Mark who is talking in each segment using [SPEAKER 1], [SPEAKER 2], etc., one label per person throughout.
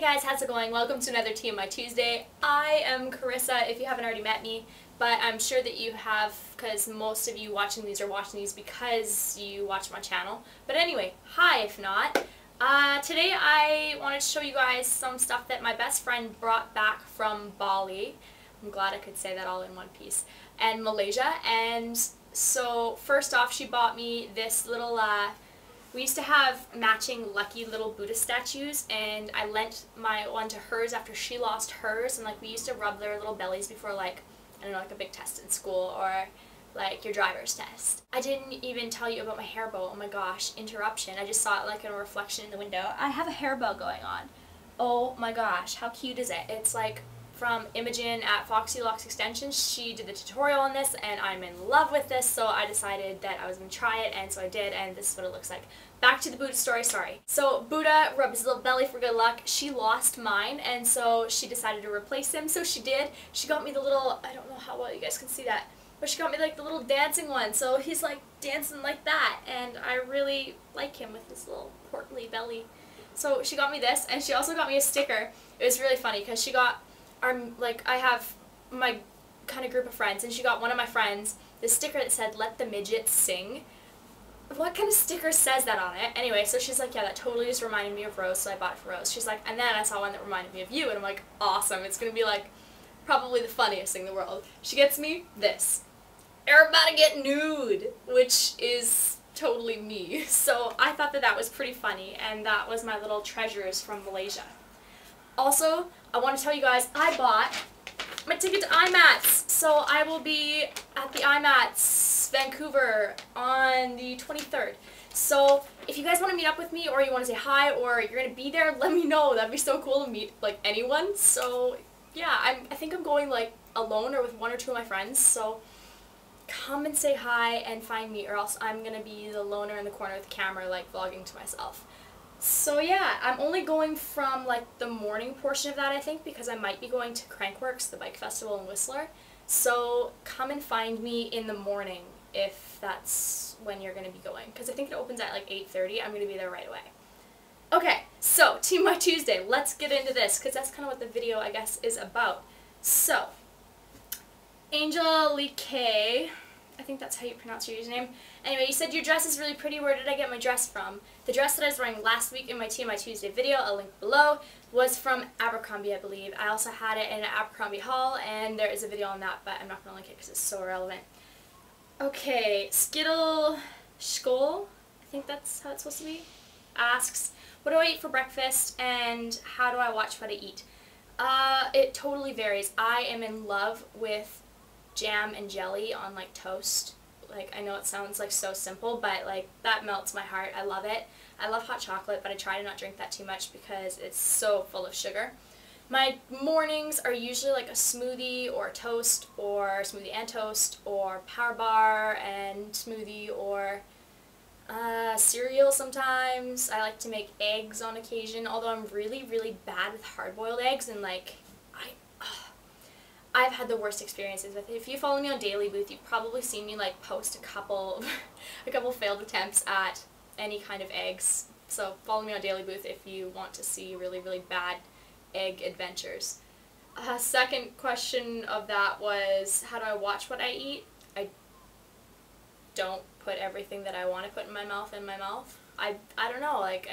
[SPEAKER 1] guys, how's it going? Welcome to another TMI Tuesday. I am Carissa, if you haven't already met me, but I'm sure that you have, because most of you watching these are watching these because you watch my channel. But anyway, hi if not. Today I wanted to show you guys some stuff that my best friend brought back from Bali. I'm glad I could say that all in one piece. And Malaysia. And so first off, she bought me this little we used to have matching lucky little Buddha statues, and I lent my one to hers after she lost hers, and like we used to rub their little bellies before, like, I don't know, like a big test in school or like your driver's test. I didn't even tell you about my hair bow. Oh my gosh, interruption. I just saw it like in a reflection in the window. I have a hair bow going on. Oh my gosh, how cute is it? It's like from Imogen at Foxy Locks Extensions. She did the tutorial on this and I'm in love with this, so I decided that I was going to try it, and so I did, and this is what it looks like. Back to the Buddha story, sorry. So Buddha rubbed his little belly for good luck. She lost mine, and so she decided to replace him, so she did. She got me the little, I don't know how well you guys can see that, but she got me like the little dancing one, so he's like dancing like that, and I really like him with his little portly belly. So she got me this, and she also got me a sticker. It was really funny because she got I have my kind of group of friends, and she got one of my friends this sticker that said, "Let the midgets sing." What kind of sticker says that on it? Anyway, so she's like, yeah, that totally just reminded me of Rose, so I bought it for Rose. She's like, and then I saw one that reminded me of you, and I'm like, awesome, it's gonna be like probably the funniest thing in the world. She gets me this. Everybody get nude, which is totally me. So I thought that that was pretty funny, and that was my little treasures from Malaysia. Also, I want to tell you guys, I bought my ticket to IMATS, so I will be at the IMATS Vancouver on the 23rd. So if you guys want to meet up with me, or you want to say hi, or you're going to be there, let me know. That'd be so cool to meet like anyone. So yeah, I think I'm going like alone or with one or two of my friends, so come and say hi and find me, or else I'm going to be the loner in the corner with the camera like vlogging to myself. So yeah, I'm only going from like the morning portion of that, I think, because I might be going to Crankworks, the bike festival in Whistler. So come and find me in the morning if that's when you're going to be going, because I think it opens at like 8:30. I'm going to be there right away. Okay, so TMI Tuesday, let's get into this, because that's kind of what the video, I guess, is about. So, Angelique, I think that's how you pronounce your username. Anyway, you said your dress is really pretty. Where did I get my dress from? The dress that I was wearing last week in my TMI Tuesday video, I'll link below, was from Abercrombie, I believe. I also had it in an Abercrombie haul, and there is a video on that, but I'm not going to link it because it's so irrelevant. Okay, Skittle Skoll, I think that's how it's supposed to be, asks, what do I eat for breakfast, and how do I watch what I eat? It totally varies. I am in love with jam and jelly on like toast. Like, I know it sounds like so simple, but like that melts my heart. I love it. I love hot chocolate, but I try to not drink that too much because it's so full of sugar. My mornings are usually like a smoothie or a toast, or smoothie and toast, or power bar and smoothie, or cereal sometimes. I like to make eggs on occasion, although I'm really, really bad with hard-boiled eggs, and like I've had the worst experiences with it. If you follow me on Daily Booth, you've probably seen me like post a couple failed attempts at any kind of eggs. So follow me on Daily Booth if you want to see really, really bad egg adventures. Second question of that was, how do I watch what I eat? I don't put everything that I want to put in my mouth. I don't know, like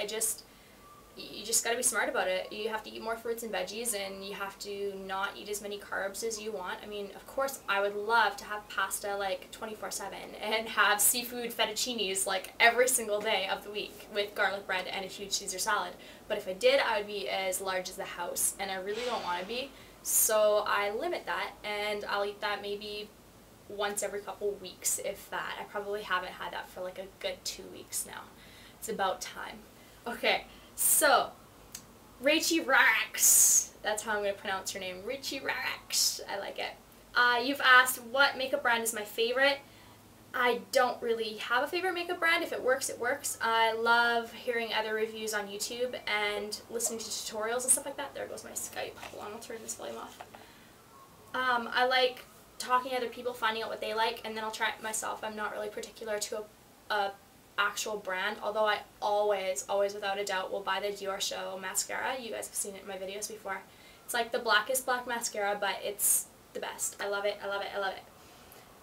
[SPEAKER 1] you just gotta be smart about it. You have to eat more fruits and veggies, and you have to not eat as many carbs as you want. I mean, of course, I would love to have pasta like 24/7 and have seafood fettuccinis like every single day of the week with garlic bread and a huge Caesar salad. But if I did, I would be as large as the house, and I really don't want to be. So I limit that, and I'll eat that maybe once every couple weeks, if that. I probably haven't had that for like a good 2 weeks now. It's about time. Okay. So, Rachie Rax, that's how I'm going to pronounce your name, Rachie Rax, I like it. You've asked what makeup brand is my favorite. I don't really have a favorite makeup brand. If it works, it works. I love hearing other reviews on YouTube and listening to tutorials and stuff like that. There goes my Skype. Hold on, I'll turn this volume off. I like talking to other people, finding out what they like, and then I'll try it myself. I'm not really particular to a actual brand, although I always without a doubt will buy the Dior Show mascara. You guys have seen it in my videos before. It's like the blackest black mascara, but it's the best. I love it, I love it, I love it.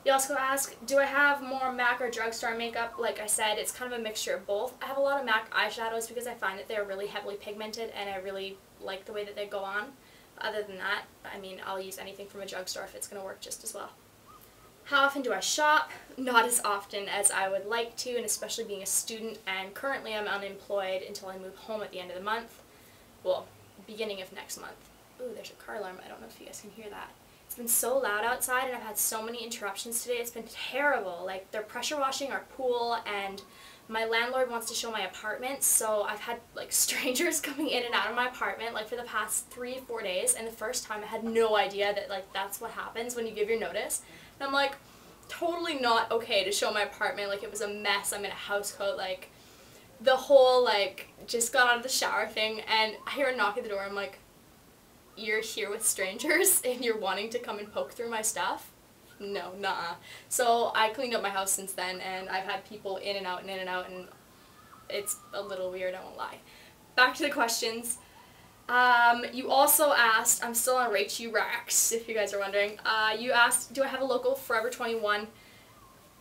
[SPEAKER 1] You also ask, do I have more MAC or drugstore makeup? Like I said, it's kind of a mixture of both. I have a lot of MAC eyeshadows because I find that they're really heavily pigmented and I really like the way that they go on. But other than that, I mean, I'll use anything from a drugstore if it's going to work just as well. How often do I shop? Not as often as I would like to, and especially being a student, and currently I'm unemployed until I move home at the end of the month. Well, beginning of next month. Ooh, there's a car alarm. I don't know if you guys can hear that. It's been so loud outside and I've had so many interruptions today. It's been terrible. Like, they're pressure washing our pool and my landlord wants to show my apartment, so I've had like strangers coming in and out of my apartment like for the past 3-4 days, and the first time I had no idea that like that's what happens when you give your notice. And I'm like, totally not okay to show my apartment. Like, it was a mess. I'm in a house coat, like the whole like just got out of the shower thing, and I hear a knock at the door. I'm like, you're here with strangers and you're wanting to come and poke through my stuff? No, nuh-uh. So I cleaned up my house since then, and I've had people in and out and in and out, and it's a little weird, I won't lie. Back to the questions. You also asked, I'm still on Rate You Racks, if you guys are wondering. You asked, do I have a local Forever 21?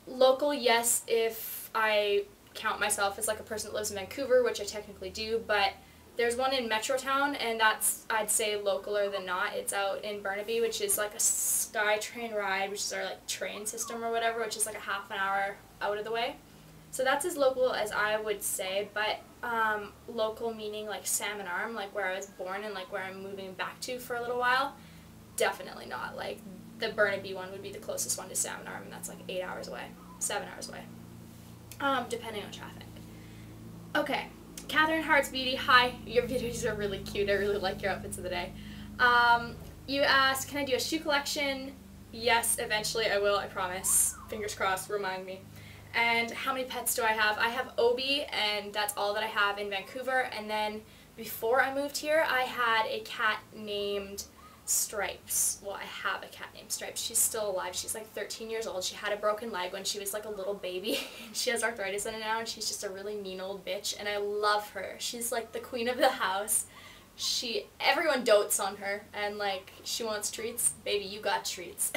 [SPEAKER 1] Local, yes, if I count myself as like a person that lives in Vancouver, which I technically do, but there's one in Metrotown, and that's, I'd say, localer than not. It's out in Burnaby, which is like a SkyTrain ride, which is our like train system or whatever, which is like a half an hour out of the way. So that's as local as I would say, but local meaning like Salmon Arm, like where I was born and like where I'm moving back to for a little while, definitely not. Like, the Burnaby one would be the closest one to Salmon Arm, and that's like 8 hours away, 7 hours away, depending on traffic. Okay. Catherine Hearts Beauty, hi, your videos are really cute, I really like your outfits of the day. You asked, can I do a shoe collection? Yes, eventually I will, I promise. Fingers crossed, remind me. And how many pets do I have? I have Obi, and that's all that I have in Vancouver, and then before I moved here, I had a cat named Stripes. Well, I have a cat named Stripes. She's still alive. She's like 13 years old. She had a broken leg when she was like a little baby. She has arthritis in it now, and she's just a really mean old bitch, and I love her. She's like the queen of the house. Everyone dotes on her, and like, she wants treats. Baby, you got treats.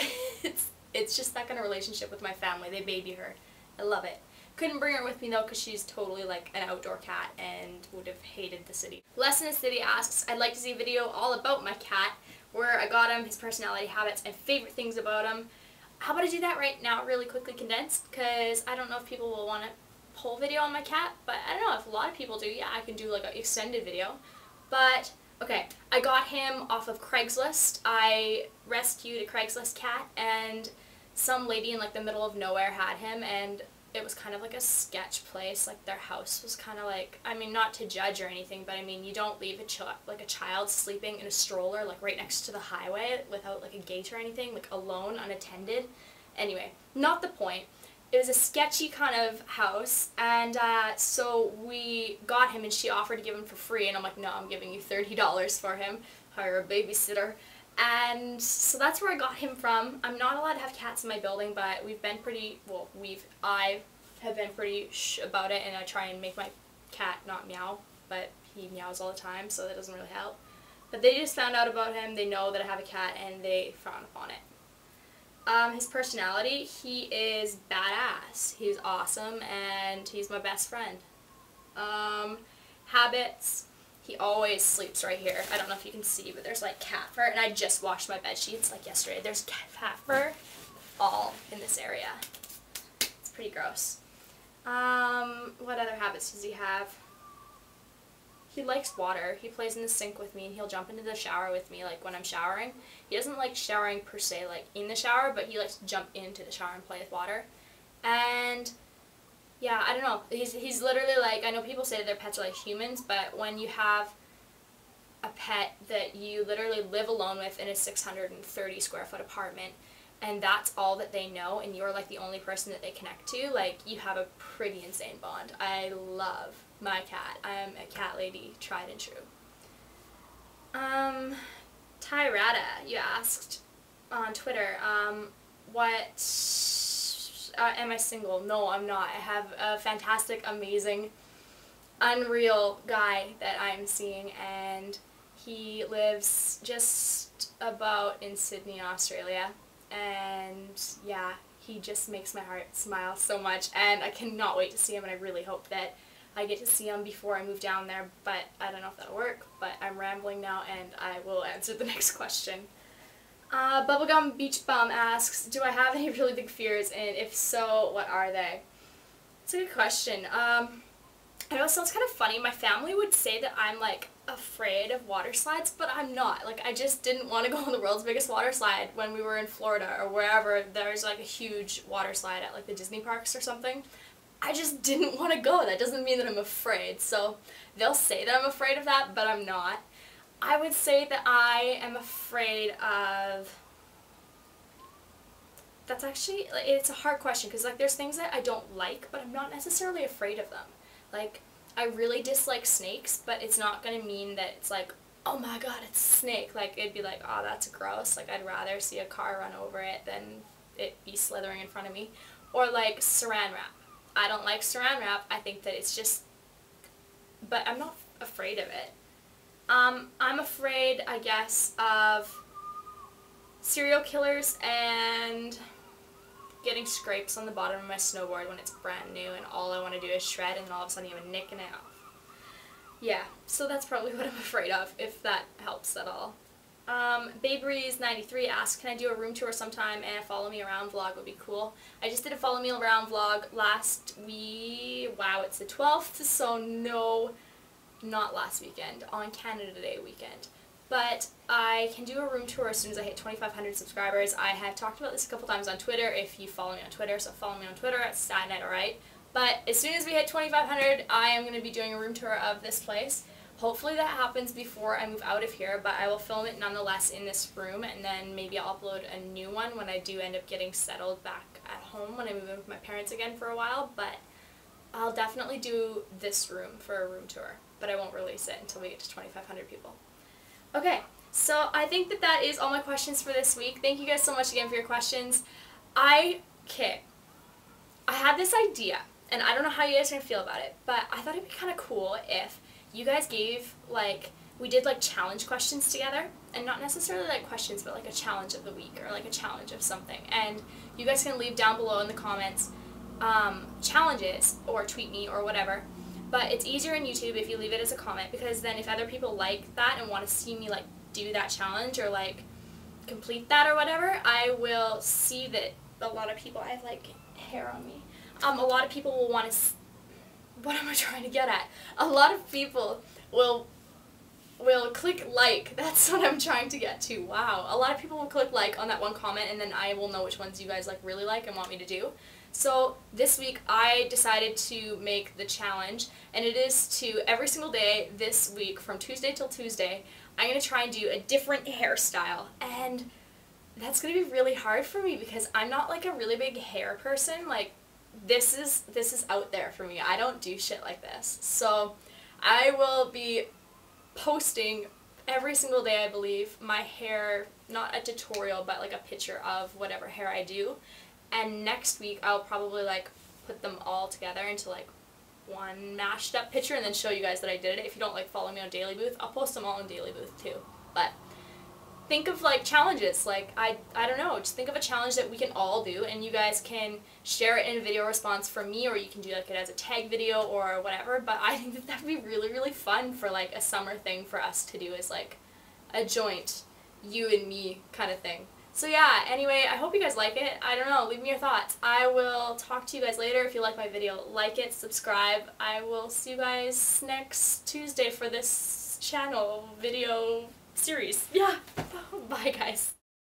[SPEAKER 1] It's just that kind of relationship with my family. They baby her. I love it. Couldn't bring her with me though, because she's totally like an outdoor cat and would have hated the city. Less in the City asks, I'd like to see a video all about my cat, where I got him, his personality, habits, and favorite things about him. How about I do that right now, really quickly condensed, because I don't know if people will want a whole video on my cat, but I don't know, if a lot of people do, yeah, I can do like an extended video. But, okay, I got him off of Craigslist. I rescued a Craigslist cat, and some lady in like the middle of nowhere had him, and it was kind of like a sketch place. Like, their house was kind of like, I mean, not to judge or anything, but I mean, you don't leave a child sleeping in a stroller like right next to the highway without like a gate or anything, like alone, unattended. Anyway, not the point. It was a sketchy kind of house, and so we got him, and she offered to give him for free, and I'm like, no, I'm giving you $30 for him, hire a babysitter. And so that's where I got him from. I'm not allowed to have cats in my building, but we've been pretty, well, I have been pretty about it, and I try and make my cat not meow, but he meows all the time, so that doesn't really help. But they just found out about him, they know that I have a cat, and they frown upon it. His personality, he is badass. He's awesome, and he's my best friend. Habits. He always sleeps right here. I don't know if you can see, but there's like cat fur, and I just washed my bed sheets like yesterday. There's cat fur all in this area. It's pretty gross. What other habits does he have? He likes water. He plays in the sink with me, and he'll jump into the shower with me like when I'm showering. He doesn't like showering per se like in the shower, but he likes to jump into the shower and play with water. And yeah, I don't know. He's literally like, I know people say that their pets are like humans, but when you have a pet that you literally live alone with in a 630 square foot apartment, and that's all that they know, and you're like the only person that they connect to, like, you have a pretty insane bond. I love my cat. I'm a cat lady, tried and true. Tyrada, you asked on Twitter, what am I single? No, I'm not. I have a fantastic, amazing, unreal guy that I'm seeing, and he lives just about in Sydney, Australia, and yeah, he just makes my heart smile so much, and I cannot wait to see him, and I really hope that I get to see him before I move down there, but I don't know if that'll work, but I'm rambling now, and I will answer the next question. Bubblegum Beach Bum asks, do I have any really big fears, and if so, what are they? It's a good question. I know it sounds kind of funny. My family would say that I'm like afraid of water slides, but I'm not. Like, I just didn't want to go on the world's biggest water slide when we were in Florida or wherever there's like a huge water slide at like the Disney parks or something. I just didn't want to go. That doesn't mean that I'm afraid. So they'll say that I'm afraid of that, but I'm not. I would say that I am afraid of... That's actually, it's a hard question because like there's things that I don't like, but I'm not necessarily afraid of them. Like, I really dislike snakes, but it's not going to mean that it's like, oh my god, it's a snake. Like, it'd be like, oh, that's gross. Like, I'd rather see a car run over it than it be slithering in front of me. Or like saran wrap. I don't like saran wrap. I think that it's just, but I'm not afraid of it. I'm afraid, I guess, of serial killers and getting scrapes on the bottom of my snowboard when it's brand new and all I want to do is shred and then all of a sudden you have a nick in it off. Yeah, so that's probably what I'm afraid of, if that helps at all. Baberies93 asks, can I do a room tour sometime and a follow me around vlog would be cool. I just did a follow me around vlog last week, wow, it's the 12th, so no, not last weekend, on Canada Day weekend. But I can do a room tour as soon as I hit 2,500 subscribers. I have talked about this a couple times on Twitter, if you follow me on Twitter, so follow me on Twitter at StatNetAlright. But as soon as we hit 2,500, I am going to be doing a room tour of this place. Hopefully that happens before I move out of here, but I will film it nonetheless in this room, and then maybe I'll upload a new one when I do end up getting settled back at home when I move in with my parents again for a while. But I'll definitely do this room for a room tour, but I won't release it until we get to 2,500 people. Okay, so I think that that is all my questions for this week. Thank you guys so much again for your questions. I had this idea, and I don't know how you guys are going to feel about it, but I thought it'd be kind of cool if you guys gave, like, we did, like, challenge questions together, and not necessarily, like, questions, but, like, a challenge of the week, or, like, a challenge of something, and you guys can leave down below in the comments challenges, or tweet me, or whatever. But it's easier in YouTube if you leave it as a comment, because then if other people like that and want to see me like do that challenge or like complete that or whatever, I will see that a lot of people, I have like hair on me, a lot of people will want to, what am I trying to get at? A lot of people will click like, that's what I'm trying to get to, wow. A lot of people will click like on that one comment, and then I will know which ones you guys like really like and want me to do. So this week I decided to make the challenge, and it is to every single day this week from Tuesday till Tuesday I'm going to try and do a different hairstyle, and that's going to be really hard for me because I'm not like a really big hair person. Like this is out there for me. I don't do shit like this. So I will be posting every single day, I believe, my hair, not a tutorial but like a picture of whatever hair I do. And next week I'll probably like put them all together into like one mashed up picture and then show you guys that I did it. If you don't like follow me on Daily Booth, I'll post them all on Daily Booth too. But think of like challenges, like I don't know, just think of a challenge that we can all do, and you guys can share it in a video response from me, or you can do like it as a tag video or whatever. But I think that that'd be really, really fun for like a summer thing for us to do, is like a joint you and me kind of thing. So yeah, anyway, I hope you guys like it. I don't know, leave me your thoughts. I will talk to you guys later. If you like my video, like it, subscribe. I will see you guys next Tuesday for this channel video series. Yeah, bye guys.